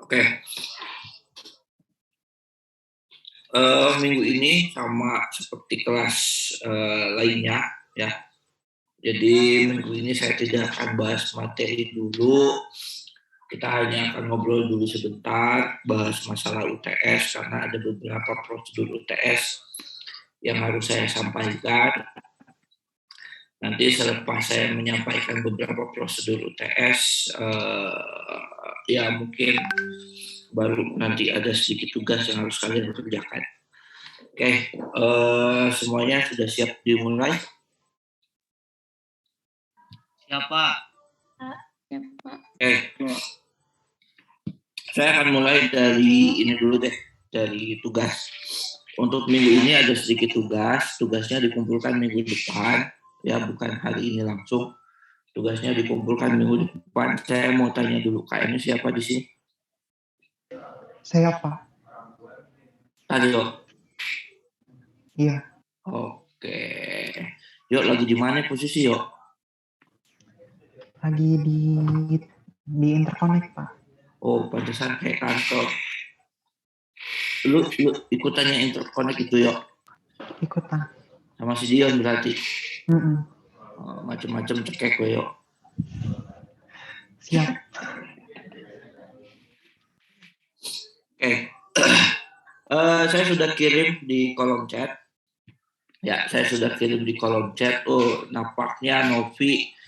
Oke. Minggu ini sama seperti kelas lainnya ya. Jadi minggu ini saya tidak akan bahas materi dulu. Kita hanya akan ngobrol dulu sebentar, bahas masalah UTS karena ada beberapa prosedur UTS yang harus saya sampaikan. Nanti selepas saya menyampaikan beberapa prosedur UTS, ya mungkin baru nanti ada sedikit tugas yang harus kalian kerjakan. Oke, semuanya sudah siap dimulai? Siapa? Oke, saya akan mulai dari ini dulu deh, dari tugas. Untuk minggu ini ada sedikit tugas, tugasnya dikumpulkan minggu depan, ya bukan hari ini langsung. Tugasnya dikumpulkan minggu depan. Saya mau tanya dulu, kayaknya siapa di sini? Saya, Pak. Ayo. Iya. Oke. Yuk, lagi di mana posisi, yuk? Lagi di interconnect, Pak. Oh, pantesan kayak kantor. Lu ikutannya interconnect itu, yuk? Ikutan. Sama si Dion berarti? Oh, macem-macem cekek gue, yuk. Siap. Oke. Saya sudah kirim di kolom chat. Ya, saya sudah kirim di kolom chat. Oh, nampaknya Novi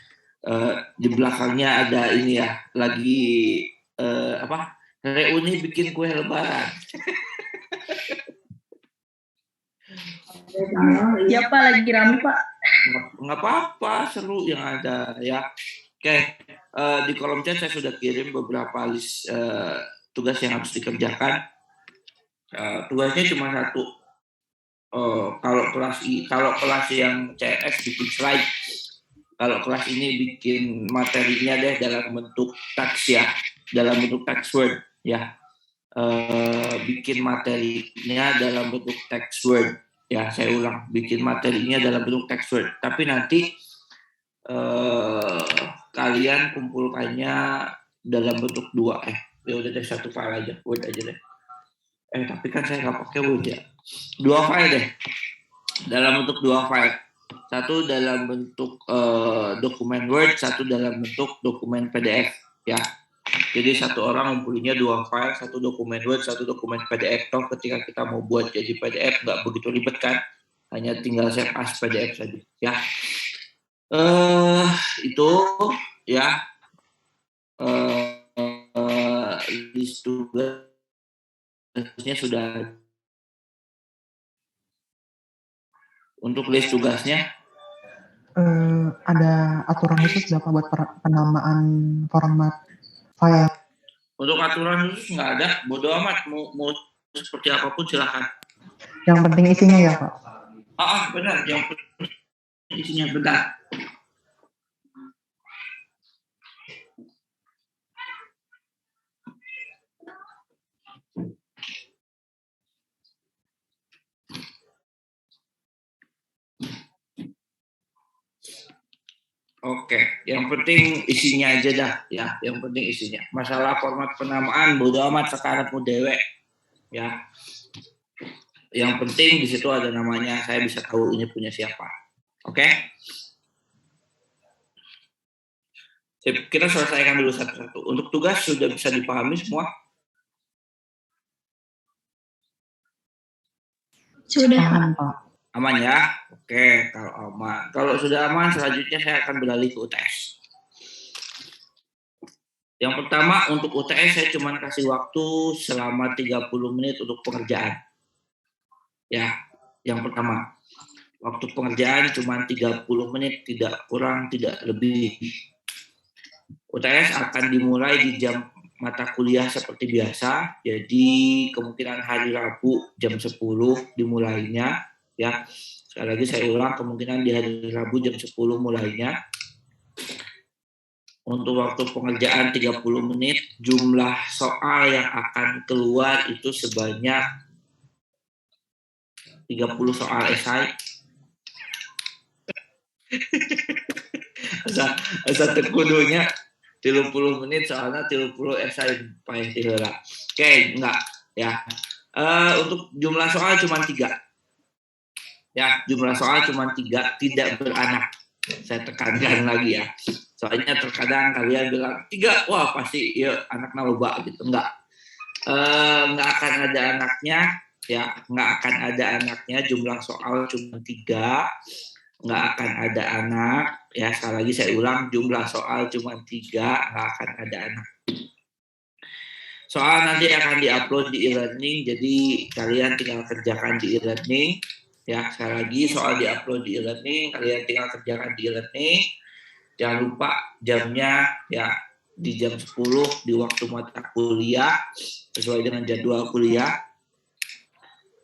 di belakangnya ada ini ya, lagi reuni bikin kue lebaran. Iya Pak, lagi rame Pak. Nggak apa-apa, seru yang ada ya. Oke, di kolom chat saya sudah kirim beberapa list tugas yang harus dikerjakan. Tugasnya cuma satu. Kalau kelas yang CS bikin slide. Kalau kelas ini bikin materinya deh dalam bentuk teks ya, dalam bentuk text word ya. Bikin materinya dalam bentuk text word ya. Saya ulang, bikin materinya dalam bentuk text word. Tapi nanti kalian kumpulkannya dalam bentuk dua. Ya udah deh, satu file aja, word aja deh. Tapi kan saya nggak pakai word ya. Dua file deh, dalam bentuk dua file. Satu dalam bentuk dokumen Word, satu dalam bentuk dokumen PDF ya. Jadi satu orang ngumpulinnya dua file, satu dokumen Word, satu dokumen PDF. Toh ketika kita mau buat jadi PDF nggak begitu ribet kan? Hanya tinggal save as PDF saja ya. Itu ya. List tugasnya sudah. Untuk list tugasnya ada aturan khusus nggak Pak buat penamaan format file? Untuk aturan khusus nggak ada, bodo amat, mau seperti apapun silahkan. Yang penting isinya ya Pak? Benar, yang penting isinya benar. Oke, yang penting isinya aja dah ya, yang penting isinya. Masalah format penamaan bodo amat, sekarang mau dewek ya. Yang penting di situ ada namanya, saya bisa tahu ini punya siapa. Oke? Kita selesaikan dulu satu-satu. Untuk tugas sudah bisa dipahami semua? Sudah Pak. Aman ya? Oke, kalau aman. Kalau sudah aman, selanjutnya saya akan beralih ke UTS. Yang pertama, untuk UTS saya cuma kasih waktu selama 30 menit untuk pengerjaan. Ya, yang pertama. Waktu pengerjaan cuma 30 menit, tidak kurang, tidak lebih. UTS akan dimulai di jam mata kuliah seperti biasa. Jadi kemungkinan hari Rabu jam 10 dimulainya. Ya, sekali lagi saya ulang, kemungkinan di hari Rabu jam 10 mulainya. Untuk waktu pengerjaan 30 menit, jumlah soal yang akan keluar itu sebanyak 30 soal esai. Asa tekudunya 30 menit soalnya 30 esai paling tihela. Oke, enggak ya. Untuk jumlah soal cuma 3. Ya, jumlah soal cuma 3, tidak beranak. Saya tekankan lagi ya. Soalnya terkadang kalian bilang 3, wah pasti ya anaknya loba gitu. Enggak akan ada anaknya ya, nggak akan ada anaknya. Jumlah soal cuma 3, nggak akan ada anak ya. Sekali lagi saya ulang, jumlah soal cuma 3, nggak akan ada anak. Soal nanti akan diupload di e-learning, jadi kalian tinggal kerjakan di e-learning ya. Sekali lagi, soal diupload di e-learning, kalian tinggal kerjakan di e-learning. Jangan lupa jamnya ya, di jam 10 di waktu mata kuliah sesuai dengan jadwal kuliah.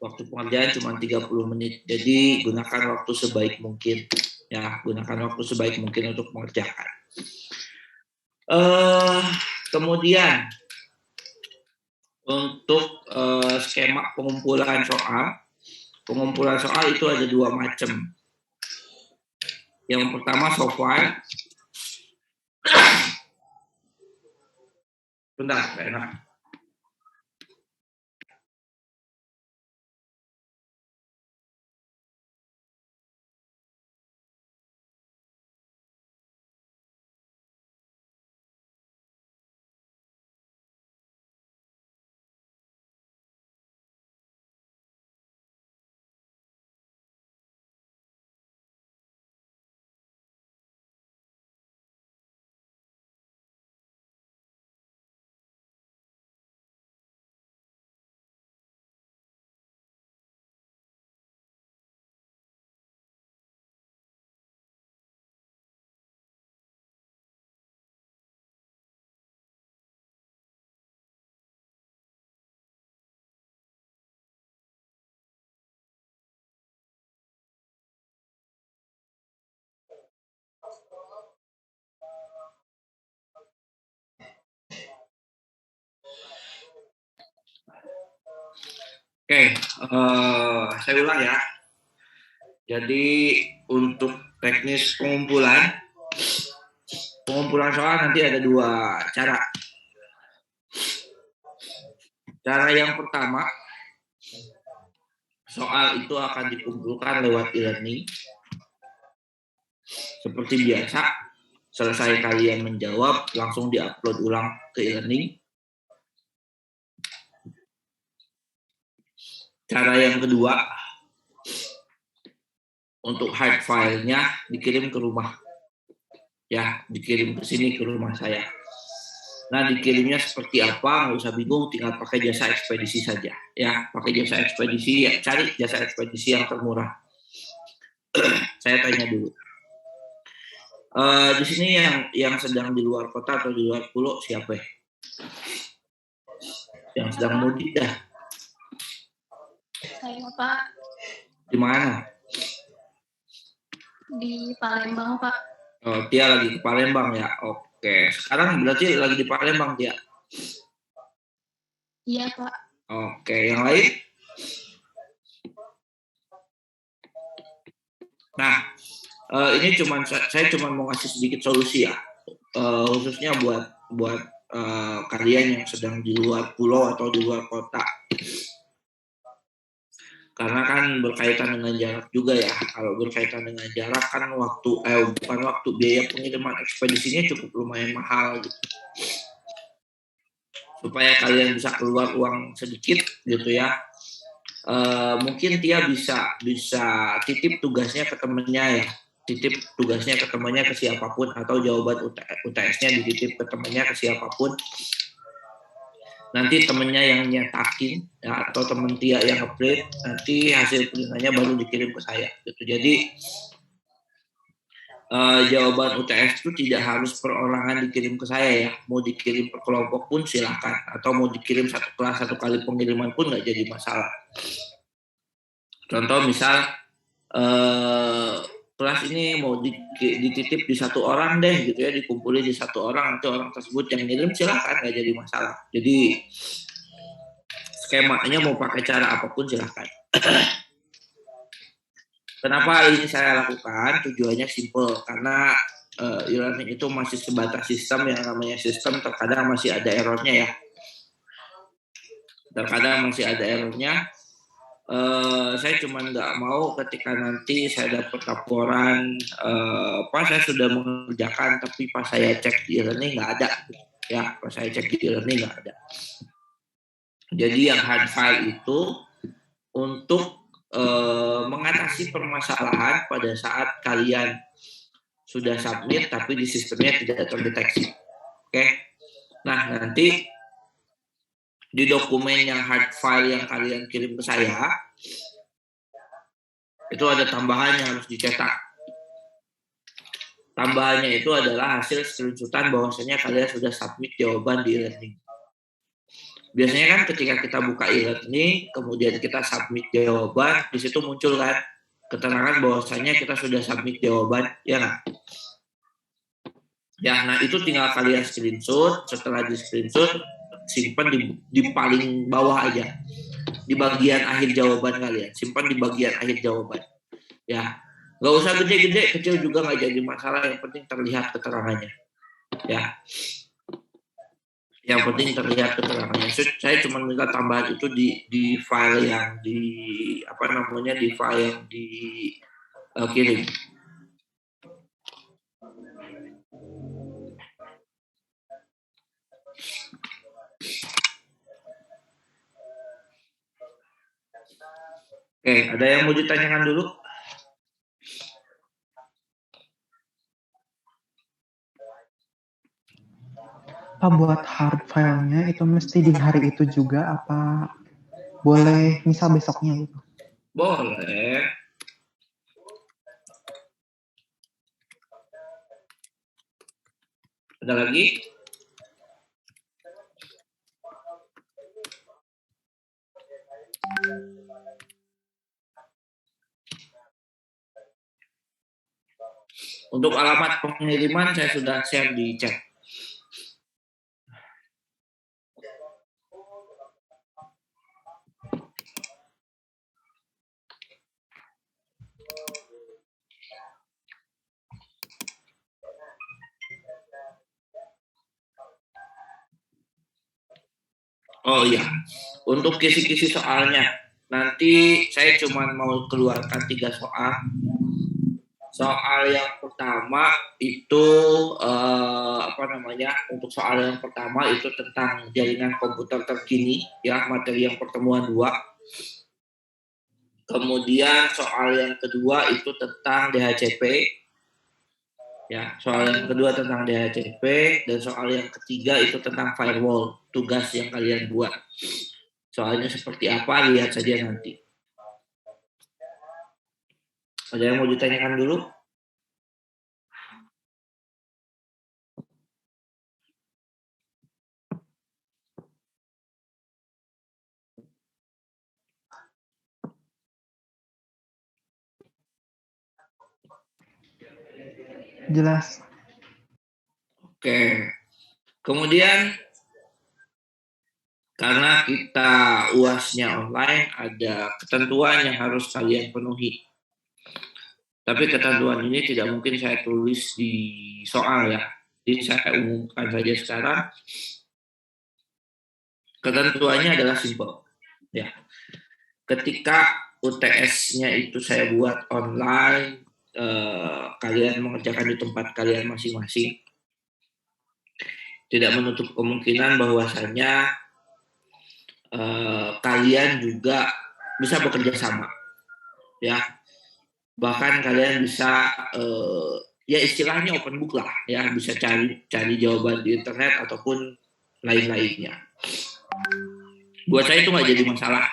Waktu pengerjaan cuma 30 menit. Jadi gunakan waktu sebaik mungkin ya, gunakan waktu sebaik mungkin untuk mengerjakan. Kemudian untuk skema pengumpulan soal itu ada 2 macam. Yang pertama soft file. Bentar, enak. Oke, saya ulang ya. Jadi untuk teknis pengumpulan soal nanti ada 2 cara. Cara yang pertama, soal itu akan dikumpulkan lewat e-learning. Seperti biasa, selesai kalian menjawab, langsung diupload ulang ke e-learning. Cara yang kedua, untuk hard file-nya dikirim ke rumah. Ya, dikirim ke sini ke rumah saya. Nah, dikirimnya seperti apa, nggak usah bingung, tinggal pakai jasa ekspedisi saja. Ya, pakai jasa ekspedisi, ya, cari jasa ekspedisi yang termurah. Saya tanya dulu. Di sini yang sedang di luar kota atau di luar pulau siapa ya? Yang sedang mudik dah. Saya Pak. Di mana? Di Palembang Pak. Oh, Tia lagi ke Palembang ya. Oke, sekarang berarti lagi di Palembang Tia. Iya Pak. Oke, yang lain? Nah, ini saya cuma mau ngasih sedikit solusi ya, khususnya buat kalian yang sedang di luar pulau atau di luar kota. Karena kan berkaitan dengan jarak juga ya. Kalau berkaitan dengan jarak kan biaya pengiriman ekspedisinya cukup lumayan mahal gitu. Supaya kalian bisa keluar uang sedikit gitu ya. Mungkin Tia bisa titip tugasnya ke temennya ya. Titip tugasnya ke temannya, ke siapapun, atau jawaban UTS-nya dititip ke temannya, ke siapapun. Nanti temennya yang nyetakin ya, atau temen Tia yang nge-print, nanti hasil printannya baru dikirim ke saya gitu. Jadi jawaban UTS itu tidak harus perorangan dikirim ke saya ya. Mau dikirim per kelompok pun silahkan, atau mau dikirim satu kelas 1 kali pengiriman pun nggak jadi masalah. Contoh misal kelas ini mau dititip di 1 orang deh gitu ya, dikumpulin di 1 orang, nanti orang tersebut yang ngirim silahkan, nggak jadi masalah. Jadi skemanya mau pakai cara apapun silahkan. Kenapa ini saya lakukan? Tujuannya simple, karena e-learning itu masih sebatas sistem, yang namanya sistem terkadang masih ada errornya ya. Terkadang masih ada errornya. Saya cuma nggak mau ketika nanti saya dapat laporan saya sudah mengerjakan tapi pas saya cek di e-learning nggak ada. Ya, pas saya cek di e-learning nggak ada. Jadi yang hard file itu untuk mengatasi permasalahan pada saat kalian sudah submit tapi di sistemnya tidak terdeteksi. Oke. Nah, nanti di dokumen yang hard file yang kalian kirim ke saya itu ada tambahan yang harus dicetak. Tambahannya itu adalah hasil screenshotan bahwasanya kalian sudah submit jawaban di e-learning. Biasanya kan ketika kita buka e-learning, kemudian kita submit jawaban, di situ muncul kan keterangan bahwasanya kita sudah submit jawaban, ya nggak? Ya, nah itu tinggal kalian screenshot. Setelah di screenshot, simpan di paling bawah aja, di bagian akhir jawaban kalian. Simpan di bagian akhir jawaban. Ya, nggak usah gede-gede, kecil juga nggak jadi masalah. Yang penting terlihat keterangannya. Ya, yang penting terlihat keterangannya. Saya cuma minta tambahan itu di file yang di file yang dikirim. Oke, ada yang mau ditanyakan dulu? Pak, buat hard filenya itu mesti di hari itu juga apa boleh misal besoknya gitu? Boleh. Ada lagi? Untuk alamat pengiriman saya sudah share di chat. Oh iya, untuk kisi-kisi soalnya, nanti saya cuma mau keluarkan 3 soal. Soal yang pertama itu untuk soal yang pertama itu tentang jaringan komputer terkini, ya, materi yang pertemuan 2. Kemudian soal yang kedua itu tentang DHCP. Ya, soal yang kedua tentang DHCP, dan soal yang ketiga itu tentang firewall, tugas yang kalian buat. Soalnya seperti apa, lihat saja nanti. Ada yang mau ditanyakan dulu? Jelas. Oke. Kemudian karena kita UASnya online, ada ketentuan yang harus kalian penuhi. Tapi ketentuan ini tidak mungkin saya tulis di soal ya. Jadi saya umumkan saja sekarang. Ketentuannya adalah simpel. Ya. Ketika UTS-nya itu saya buat online, kalian mengerjakan di tempat kalian masing-masing, tidak menutup kemungkinan bahwasannya kalian juga bisa bekerja sama, ya. Bahkan kalian bisa ya istilahnya open book lah, ya, bisa cari jawaban di internet ataupun lain-lainnya. Buat saya itu nggak jadi masalah.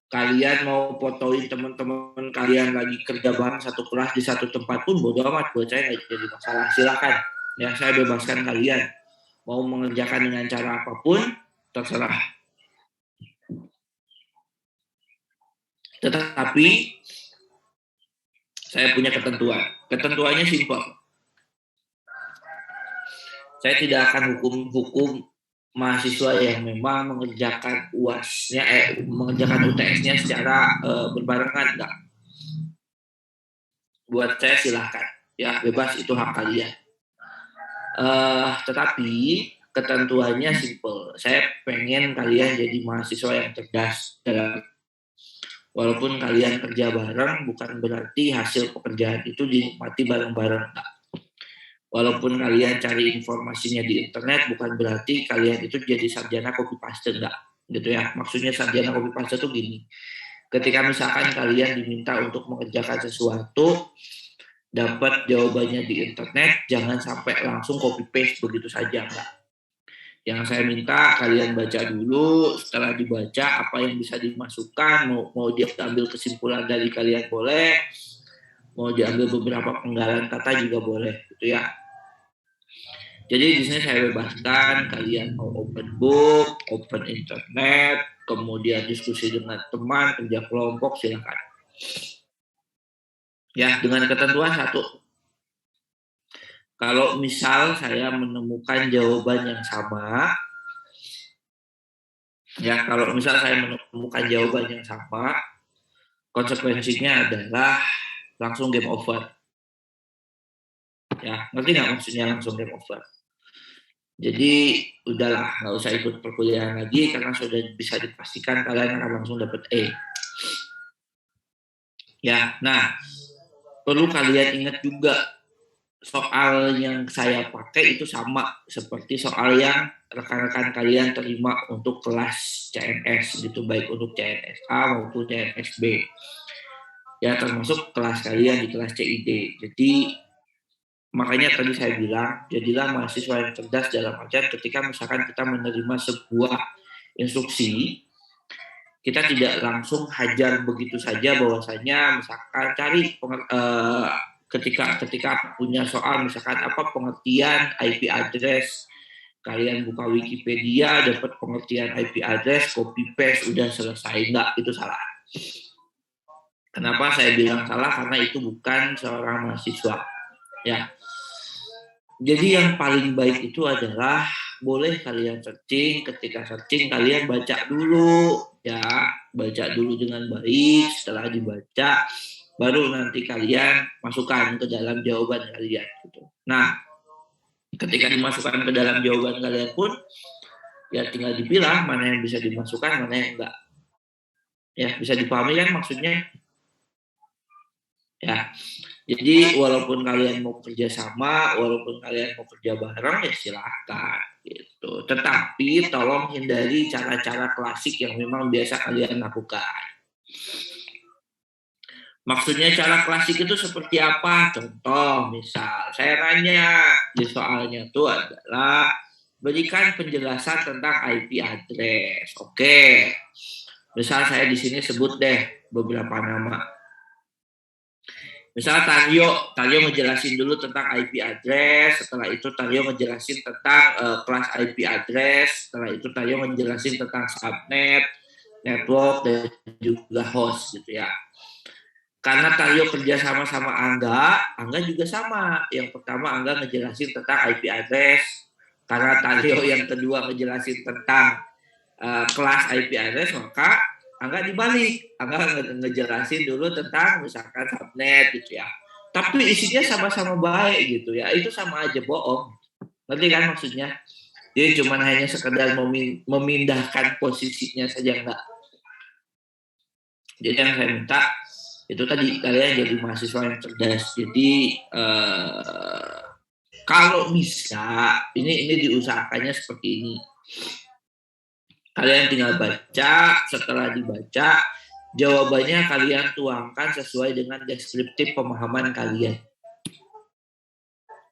Kalian mau fotoin teman-teman kalian lagi kerja bareng satu kelas di satu tempat pun bodo amat, buat saya nggak jadi masalah. Silakan, ya, saya bebaskan kalian mau mengerjakan dengan cara apapun, terserah. Tetapi saya punya ketentuan. Ketentuannya simpel. Saya tidak akan hukum mahasiswa yang memang mengerjakan UAS-nya, mengerjakan UTS-nya secara berbarengan, enggak. Buat saya silahkan, Ya, bebas, itu hak kalian. Tetapi ketentuannya simple. Saya pengen kalian jadi mahasiswa yang cerdas. Walaupun kalian kerja bareng, bukan berarti hasil pekerjaan itu dinikmati bareng-bareng. Walaupun kalian cari informasinya di internet, bukan berarti kalian itu jadi sarjana copy paste, enggak. Gitu ya. Maksudnya sarjana copy paste itu gini. Ketika misalkan kalian diminta untuk mengerjakan sesuatu, dapat jawabannya di internet, jangan sampai langsung copy paste begitu saja, enggak. Yang saya minta kalian baca dulu, setelah dibaca apa yang bisa dimasukkan, mau diambil kesimpulan dari kalian boleh, mau diambil beberapa penggalan kata juga boleh, gitu ya. Jadi di sini saya bebaskan kalian mau open book, open internet, kemudian diskusi dengan teman, kerja kelompok, silakan. Ya, dengan ketentuan satu. Kalau misal saya menemukan jawaban yang sama, ya kalau misal saya menemukan jawaban yang sama, konsekuensinya adalah langsung game over. Ya, ngerti nggak maksudnya langsung game over? Jadi udahlah, nggak usah ikut perkuliahan lagi karena sudah bisa dipastikan kalian akan langsung dapat E. Ya, nah perlu kalian ingat juga soal yang saya pakai itu sama seperti soal yang rekan-rekan kalian terima untuk kelas CNS gitu, baik untuk CNS A maupun CNS B. Ya termasuk kelas kalian di kelas CID. Jadi makanya tadi saya bilang, jadilah mahasiswa yang cerdas dalam artian ketika misalkan kita menerima sebuah instruksi, kita tidak langsung hajar begitu saja bahwasanya misalkan cari ketika punya soal misalkan apa pengertian IP address, kalian buka Wikipedia dapat pengertian IP address, copy paste udah selesai, enggak, itu salah. Kenapa saya bilang salah? Karena itu bukan seorang mahasiswa. Ya. Jadi yang paling baik itu adalah boleh kalian searching, ketika searching kalian baca dulu ya, baca dulu dengan baik, setelah dibaca baru nanti kalian masukkan ke dalam jawaban kalian gitu. Nah, ketika dimasukkan ke dalam jawaban kalian pun ya tinggal dipilah mana yang bisa dimasukkan, mana yang enggak. Ya, bisa dipahami kan maksudnya? Ya. Jadi walaupun kalian mau kerja sama, walaupun kalian mau kerja bareng ya silahkan gitu. Tetapi tolong hindari cara-cara klasik yang memang biasa kalian lakukan. Maksudnya cara klasik itu seperti apa? Contoh misal saya nanya di soalnya itu adalah berikan penjelasan tentang IP address. Oke. Misal saya di sini sebut deh beberapa nama. Misalnya Taryo ngejelasin dulu tentang IP address, setelah itu Taryo ngejelasin tentang kelas IP address, setelah itu Taryo ngejelasin tentang subnet, network, dan juga host gitu ya. Karena Taryo kerja sama Angga juga sama. Yang pertama Angga ngejelasin tentang IP address, karena Taryo yang kedua ngejelasin tentang kelas IP address, maka Angga dibalik, Angga ngejelasin dulu tentang misalkan subnet gitu ya. Tapi isinya sama-sama baik gitu ya, itu sama aja bohong. Ngerti kan maksudnya? Jadi cuma hanya sekedar memindahkan posisinya saja enggak. Jadi yang saya minta itu tadi kalian jadi mahasiswa yang cerdas. Jadi kalau bisa ini diusahakannya seperti ini. Kalian tinggal baca, setelah dibaca, jawabannya kalian tuangkan sesuai dengan deskriptif pemahaman kalian.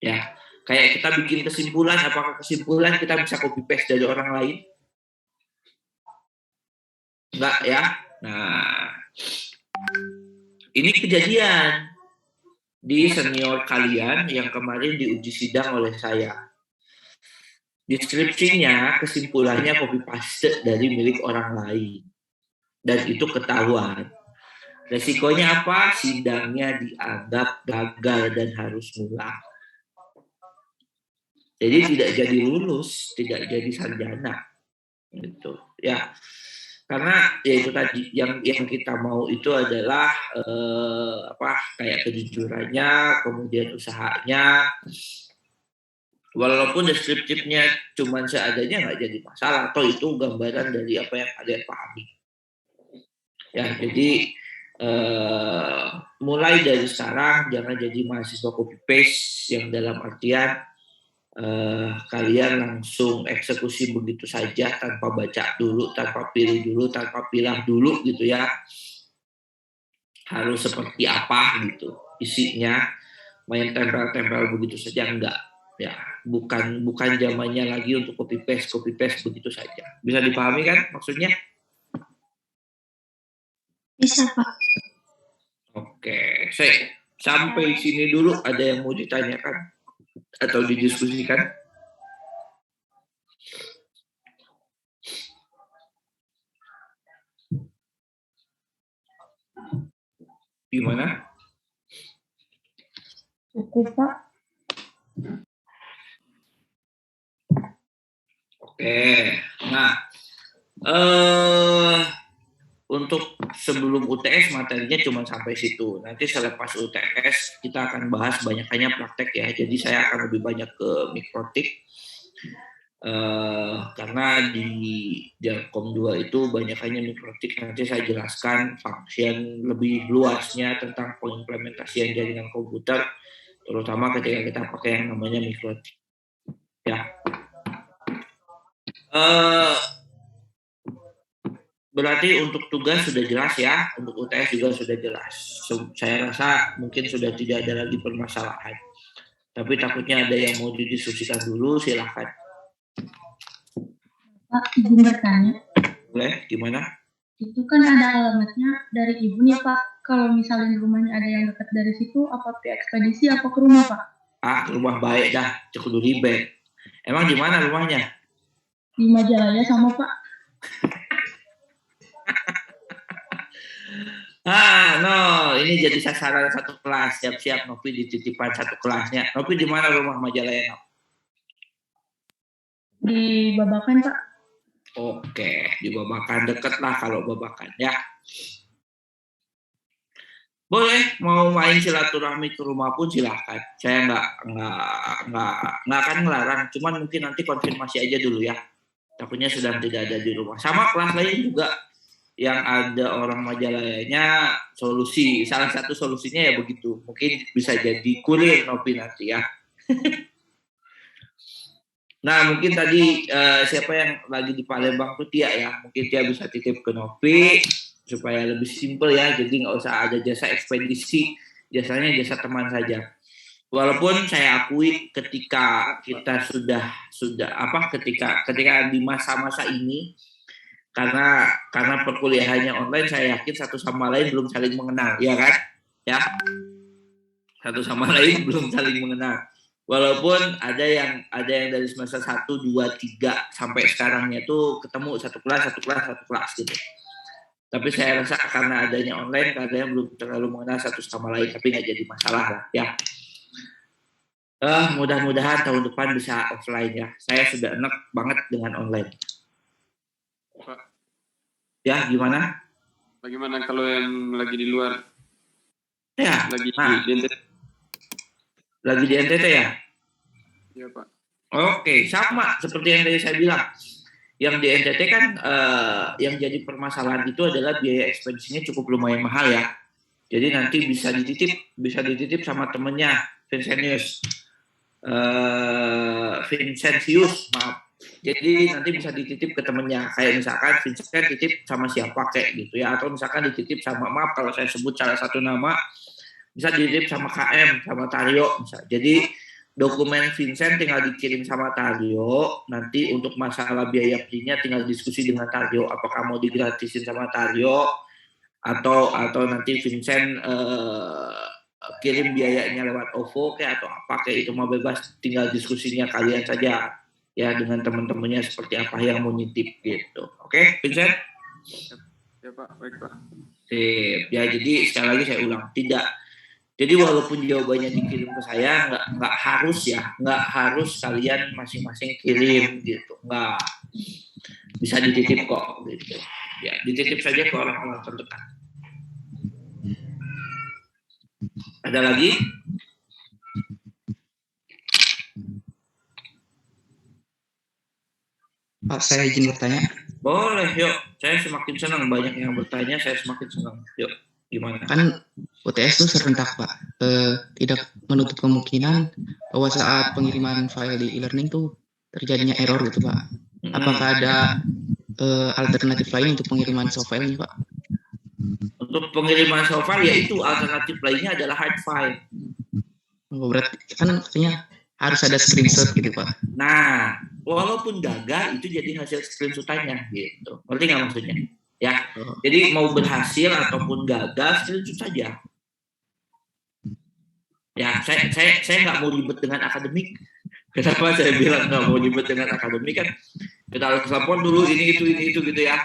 Ya, kayak kita bikin kesimpulan, apakah kesimpulan kita bisa copy paste dari orang lain? Enggak ya? Nah, ini kejadian di senior kalian yang kemarin diuji sidang oleh saya. Deskripsinya, kesimpulannya copy paste dari milik orang lain. Dan itu ketahuan. Resikonya apa? Sidangnya dianggap gagal dan harus ngulang. Jadi tidak jadi lulus, tidak jadi sarjana. Gitu. Ya. Karena ya itu tadi yang kita mau itu adalah kayak kejujurannya, kemudian usahanya. Walaupun deskriptifnya cuma seadanya nggak jadi masalah, atau itu gambaran dari apa yang kalian pahami. Ya, jadi mulai dari sekarang jangan jadi mahasiswa copy paste yang dalam artian kalian langsung eksekusi begitu saja tanpa baca dulu, tanpa pilih dulu, tanpa pilah dulu gitu ya. Harus seperti apa gitu isinya, main tempel-tempel begitu saja enggak. Ya, bukan zamannya lagi untuk copy paste begitu saja. Bisa dipahami kan maksudnya? Bisa, Pak. Oke, sampai sini dulu ada yang mau ditanyakan atau didiskusikan? Gimana? Cukup, Pak. Oke, nah untuk sebelum UTS materinya cuma sampai situ. Nanti selepas UTS kita akan bahas banyakannya praktek ya. Jadi saya akan lebih banyak ke mikrotik karena di Jalkom 2 itu banyakannya mikrotik. Nanti saya jelaskan function lebih luasnya tentang pengimplementasian jaringan komputer, terutama ketika kita pakai yang namanya mikrotik. Ya. Berarti untuk tugas sudah jelas ya, untuk UTS juga sudah jelas. Saya rasa mungkin sudah tidak ada lagi permasalahan. Tapi takutnya ada yang mau didiskusikan dulu, silahkan. Pak, izin bertanya. Boleh, gimana? Itu kan ada alamatnya dari ibu nih, Pak. Kalau misalnya rumahnya ada yang dekat dari situ, apa ke ekspedisi apa ke rumah, Pak? Rumah baik dah, cukup ribet. Emang di mana rumahnya? Di Majalaya sama, Pak. Ini jadi sasaran satu kelas. Siap-siap Novi dititipan satu kelasnya. Novi di mana rumah Majalaya, Novi? Di Babakan, Pak. Oke, di Babakan, deket lah kalau Babakan ya. Boleh, mau main silaturahmi ke rumah pun silahkan. Saya nggak akan ngelarang. Cuman mungkin nanti konfirmasi aja dulu ya. Takutnya sedang tidak ada di rumah. Sama kelas lain juga yang ada orang Majalayanya solusi. Salah satu solusinya ya begitu. Mungkin bisa jadi kurir Novi nanti ya. Nah mungkin tadi siapa yang lagi di Palembang tuh Tia ya. Mungkin Tia bisa titip ke Novi supaya lebih simpel ya. Jadi nggak usah ada jasa ekspedisi. Jasanya jasa teman saja. Walaupun saya akui ketika kita ketika di masa-masa ini karena perkuliahannya online, saya yakin satu sama lain belum saling mengenal, ya kan? Ya, satu sama lain belum saling mengenal. Walaupun ada yang dari semester 1, 2, 3 sampai sekarangnya tuh ketemu satu kelas gitu. Tapi saya rasa karena adanya online, kadang belum terlalu mengenal satu sama lain, tapi nggak jadi masalah lah, ya. Mudah-mudahan tahun depan bisa offline ya. Saya sudah enak banget dengan online. Pak. Ya, gimana? Bagaimana kalau yang lagi di luar? Ya, lagi di NTT. Lagi di NTT ya? Iya, Pak. Oke, sama seperti yang tadi saya bilang. Yang di NTT kan yang jadi permasalahan itu adalah biaya ekspedisinya cukup lumayan mahal ya. Jadi nanti bisa dititip sama temennya, Vincentius, maaf. Jadi nanti bisa dititip ke temennya. Kayak misalkan Vincent titip sama siapa kayak gitu ya. Atau misalkan dititip sama, maaf kalau saya sebut salah satu nama, bisa dititip sama KM, sama Taryo. Jadi dokumen Vincent tinggal dikirim sama Taryo. Nanti untuk masalah biaya fee-nya tinggal diskusi dengan Taryo. Apakah mau digratisin sama Taryo atau nanti Vincent kirim biayanya lewat OVO kayak atau apa kayak itu mah bebas, tinggal diskusinya kalian saja ya dengan teman-temannya seperti apa yang mau nitip gitu. Oke, Vincent? Ya Pak, baik Pak. Sip. Ya jadi sekali lagi saya ulang, tidak. Jadi walaupun jawabannya dikirim ke saya, nggak harus kalian masing-masing kirim gitu, nggak, bisa dititip kok gitu. Ya, dititip saja ke orang-orang terdekat. Ada lagi? Pak, saya izin bertanya. Boleh, yuk. Saya semakin senang banyak yang bertanya, saya semakin senang. Yuk, gimana? Kan UTS itu serentak, Pak. Tidak menutup kemungkinan bahwa saat pengiriman file di e-learning tuh terjadinya error gitu, Pak. Apakah ada alternatif lain untuk pengiriman soft file-nya, Pak? Untuk pengiriman soft file, yaitu alternatif lainnya adalah hard file. Oh, berarti kan katanya harus ada screenshot gitu, Pak. Nah, walaupun gagal, itu jadi hasil screenshot-nya gitu. Ngerti nggak maksudnya? Ya, jadi mau berhasil ataupun gagal, screenshot saja. Ya, saya nggak mau ribet dengan akademik. Kenapa saya bilang nggak mau ribet dengan akademik kan? Kita harus lapor dulu ini itu gitu ya.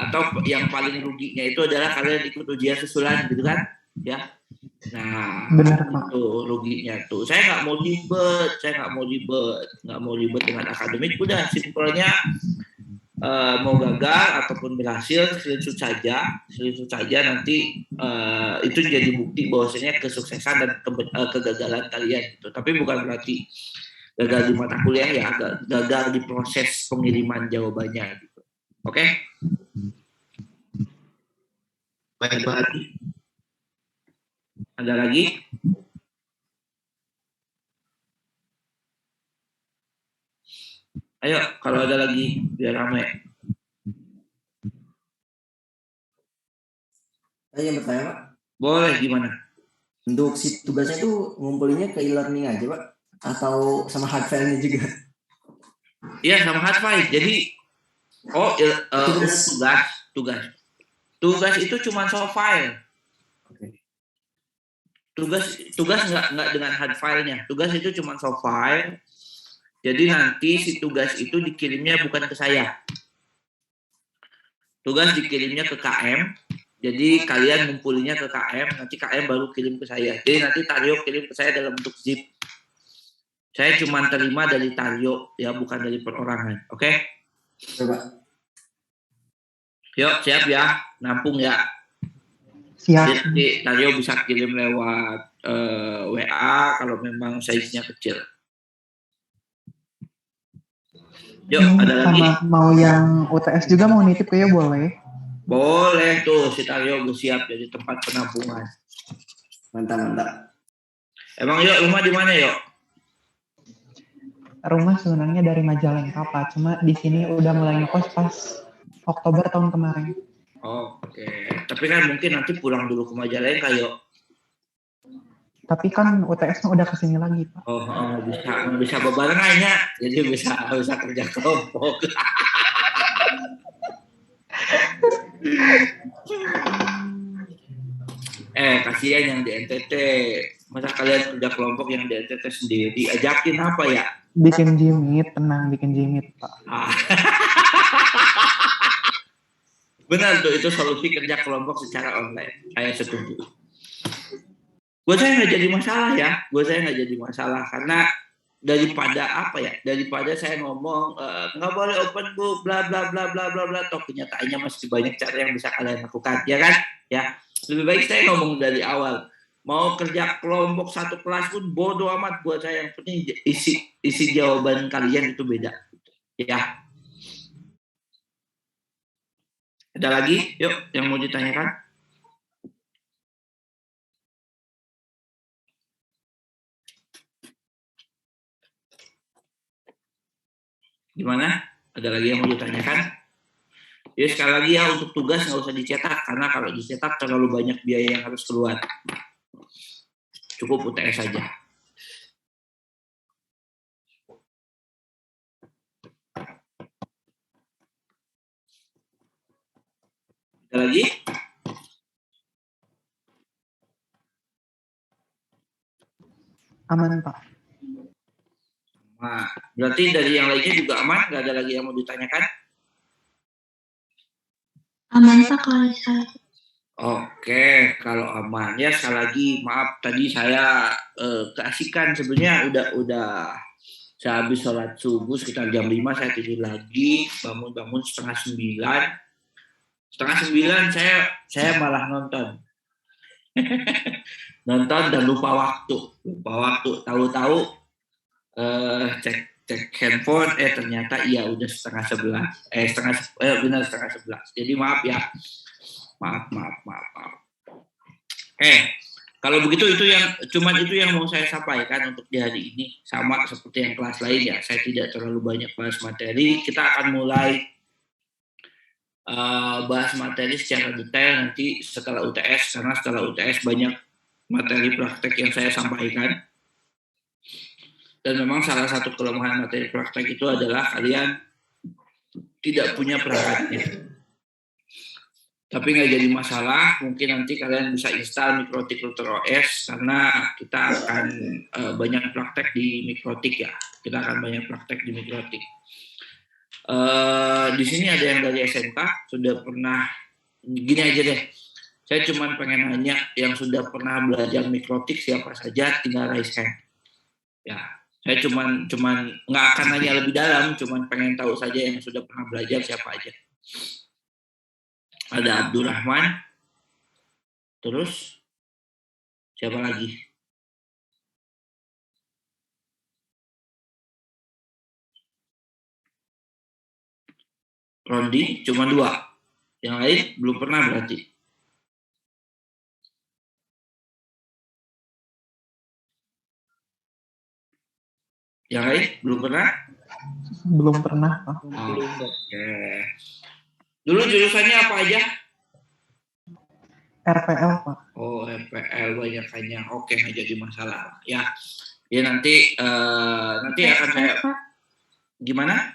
Atau yang paling ruginya itu adalah kalian ikut ujian susulan gitu kan? Ya. Nah, Benar, Pak. itu ruginya tuh. Saya nggak mau ribet dengan akademik. Udah simpelnya mau gagal ataupun berhasil, screenshot saja nanti itu jadi bukti bahwasanya kesuksesan dan kegagalan kalian gitu. Tapi bukan berarti gagal di mata kuliah ya, gagal di proses pengiriman jawabannya gitu. Oke? Baik, Pak. Ada lagi? Ayo, kalau ada lagi biar ramai. Saya yang bertanya, Pak. Boleh, gimana? Untuk si tugasnya itu ngumpulinnya ke e-learning aja, Pak? Atau sama hard file-nya juga? Iya, sama hard file. Jadi, tugas itu cuma soft file. Tugas nggak dengan hard file-nya. Tugas itu cuma soft file. Jadi nanti si tugas itu dikirimnya bukan ke saya. Tugas dikirimnya ke KM. Jadi kalian ngumpulinnya ke KM, nanti KM baru kirim ke saya. Jadi nanti Taryo kirim ke saya dalam bentuk zip. Saya cuma terima dari Taryo, ya bukan dari perorangan. Oke? Coba. Yuk, siap ya. Nampung ya. Siap. Jadi Taryo bisa kirim lewat WA kalau memang size-nya kecil. Yuk, ada lagi. Sama mau yang UTS juga mau nitip kayak boleh. Boleh tuh, si Taryo gue siap jadi tempat penampungan. Mantap. Emang yuk rumah di mana yuk? Rumah sebenarnya dari Majalengka, Pak. Cuma di sini udah mulai ngekos pas Oktober tahun kemarin. Oke. Tapi kan mungkin nanti pulang dulu ke Majalengka yuk. Tapi kan UTS udah kesini lagi, Pak. Bisa bebarengan ya. Jadi bisa kerja kelompok. Kasihan yang di NTT. Masa kalian kerja kelompok yang di NTT sendiri? Ajakin apa ya? Bikin jimit, tenang bikin jimit, Pak. Benar tuh, itu solusi kerja kelompok secara online. Saya setuju. Buat saya nggak jadi masalah karena daripada saya ngomong nggak boleh open book bla bla bla bla bla bla, toh kenyataannya masih banyak cara yang bisa kalian lakukan, ya kan? Ya, lebih baik saya ngomong dari awal. Mau kerja kelompok satu kelas pun bodoh amat buat saya, yang penting isi jawaban kalian itu beda, ya. Ada lagi? Yuk, yang mau ditanyakan? Gimana? Ada lagi yang mau ditanyakan? Ya sekali lagi ya, untuk tugas nggak usah dicetak, karena kalau dicetak terlalu banyak biaya yang harus keluar. Cukup UTS saja. Ada lagi? Aman, Pak. Nah, berarti dari yang lainnya juga aman? Nggak ada lagi yang mau ditanyakan? Aman, Pak, kalau saya. Oke, kalau aman ya, sekali lagi maaf tadi saya keasikan, sebenarnya Saya habis sholat subuh sekitar jam 5 saya tidur lagi, bangun-bangun setengah 9. Setengah 9 saya malah nonton. Nonton dan lupa waktu. Tahu-tahu cek handphone, ternyata iya udah setengah 11. Benar setengah 11. Jadi maaf ya. Maaf. Kalau begitu itu yang mau saya sampaikan untuk di hari ini. Sama seperti yang kelas lain ya, saya tidak terlalu banyak bahas materi. Kita akan mulai bahas materi secara detail nanti setelah UTS, karena setelah UTS banyak materi praktek yang saya sampaikan. Dan memang salah satu kelemahan materi praktek itu adalah kalian tidak punya perangkatnya. Tapi nggak jadi masalah, mungkin nanti kalian bisa install Mikrotik Router OS karena kita akan banyak praktek di Mikrotik ya. Kita akan banyak praktek di Mikrotik. Di sini ada yang dari SMK sudah pernah, gini aja deh. Saya cuma pengen nanya yang sudah pernah belajar Mikrotik siapa saja, tinggal raise hand. Ya, saya cuma nggak akan nanya lebih dalam, cuma pengen tahu saja yang sudah pernah belajar siapa aja. Ada Abdurrahman, terus siapa lagi? Rondi, cuma 2. Yang lain belum pernah berarti. Yang lain belum pernah? Belum pernah, Pak. Oke. Dulu jurusannya apa aja? RPL, Pak. Oh, RPL banyakannya. Oke, nggak jadi masalah. Ya nanti akan saya. Gimana?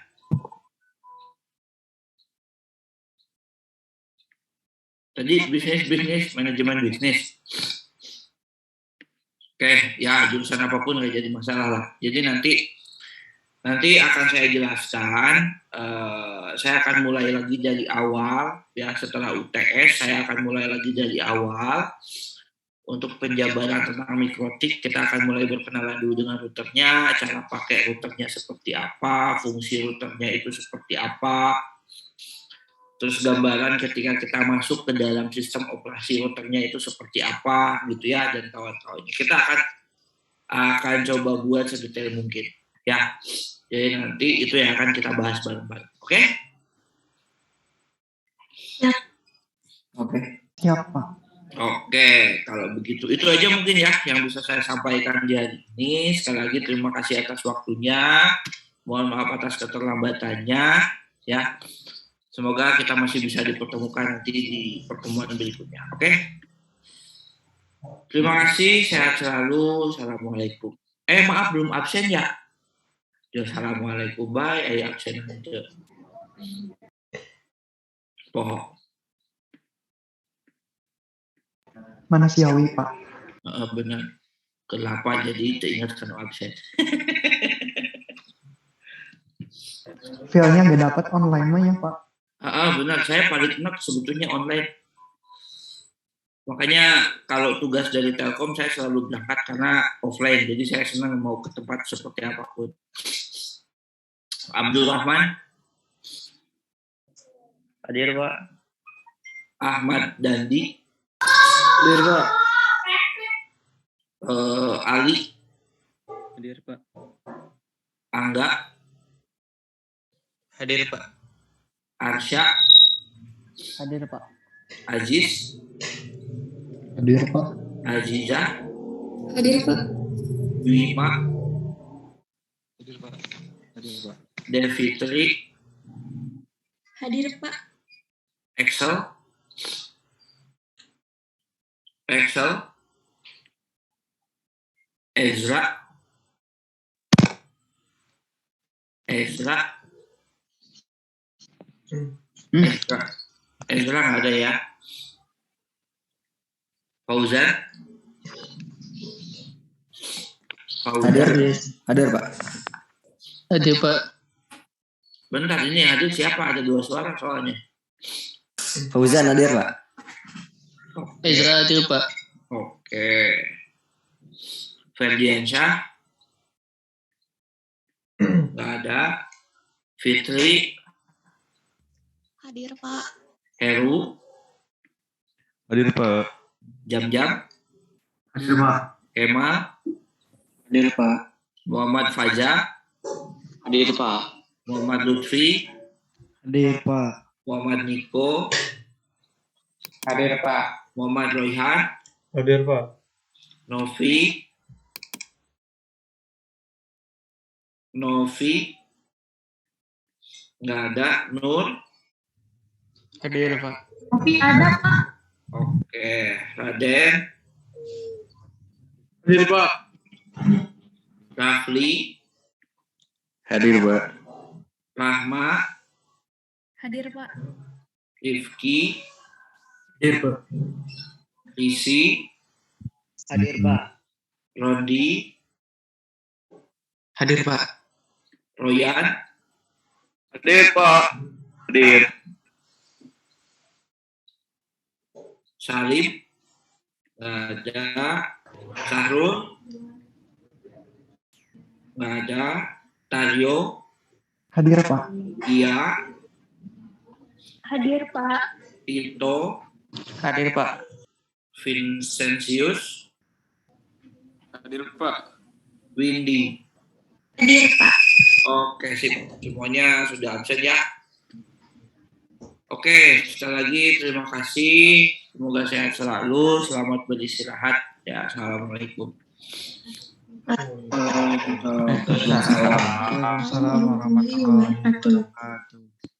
Tadi bisnis, manajemen bisnis. Oke, ya jurusan apapun nggak jadi masalah lah. Jadi nanti akan saya jelaskan. Saya akan mulai lagi dari awal ya, setelah UTS saya akan mulai lagi dari awal. Untuk penjabaran tentang Mikrotik kita akan mulai berkenalan dulu dengan routernya, cara pakai routernya seperti apa, fungsi routernya itu seperti apa, terus gambaran ketika kita masuk ke dalam sistem operasi routernya itu seperti apa gitu ya, dan kawan-kawannya. Kita akan coba buat sedetail mungkin ya. Jadi nanti itu yang akan kita bahas bareng-bareng. Oke? Oke. Siap, Pak. Oke, kalau begitu itu aja mungkin ya yang bisa saya sampaikan di hari ini. Sekali lagi terima kasih atas waktunya. Mohon maaf atas keterlambatannya ya. Semoga kita masih bisa dipertemukan nanti di pertemuan berikutnya. Oke? Terima kasih, sehat selalu. Assalamualaikum. Maaf belum absen ya? Assalamualaikum, bye. Absen aja. Pohon. Manusiawi, Pak. Benar. Ke-8 jadi teringat kan absen. Filenya nggak dapat online mah ya, Pak. Benar, saya paling enak sebetulnya online. Makanya kalau tugas dari Telkom saya selalu berangkat karena offline. Jadi saya senang mau ke tempat seperti apapun. Abdul Rahman. Hadir, Pak. Ahmad Dandi. Hadir, Pak. Ali. Hadir, Pak. Angga. Hadir, Pak. Arsya. Hadir, Pak. Aziz. Hadir, Pak. Aziza. Hadir, Pak. Bima. Hadir, Pak. Hadir, Pak. Devitri. Hadir, Pak. Excel. Ezra. Ezra nggak ada ya. Fauzan. Hadir, Pak. Hadir, Pak. Bentar, ini hadir siapa? Ada 2 suara soalnya. Fauzan hadir, Pak. Ezra hadir, Pak. Oke. Ferdiansyah. Nggak ada. Fitri, Hadir, Pak. Heru, Hadir Pak. Jam-Jam, Hadir Pak. Kemal, Hadir Pak. Muhammad Fajar, Hadir Pak. Muhammad Lutfi, Hadir Pak. Muhammad Niko, Hadir Pak. Muhammad Royhan, Hadir Pak. Novi, nggak ada. Nur, Hadir Pak. Tapi ada Pak. oke. Raden, Hadir Pak. Rafli, Hadir Pak. Rahma, Hadir, Pak. Rifki, Hadir Pak. Risi, Hadir Pak. Rodi, Hadir Pak. Royan, Hadir Pak. Hadir. Salim, nggak ada. Sahrul, nggak ada. Taryo, Hadir Pak. Ia, Hadir Pak. Tito, Hadir Pak. Vincentius, Hadir Pak. Windy. Hadir, Pak. Oke, sip. Semuanya sudah absen ya. Oke, sekali lagi terima kasih. Semoga sehat selalu. Selamat beristirahat. Ya, assalamualaikum. Waalaikumsalam warahmatullahi wabarakatuh.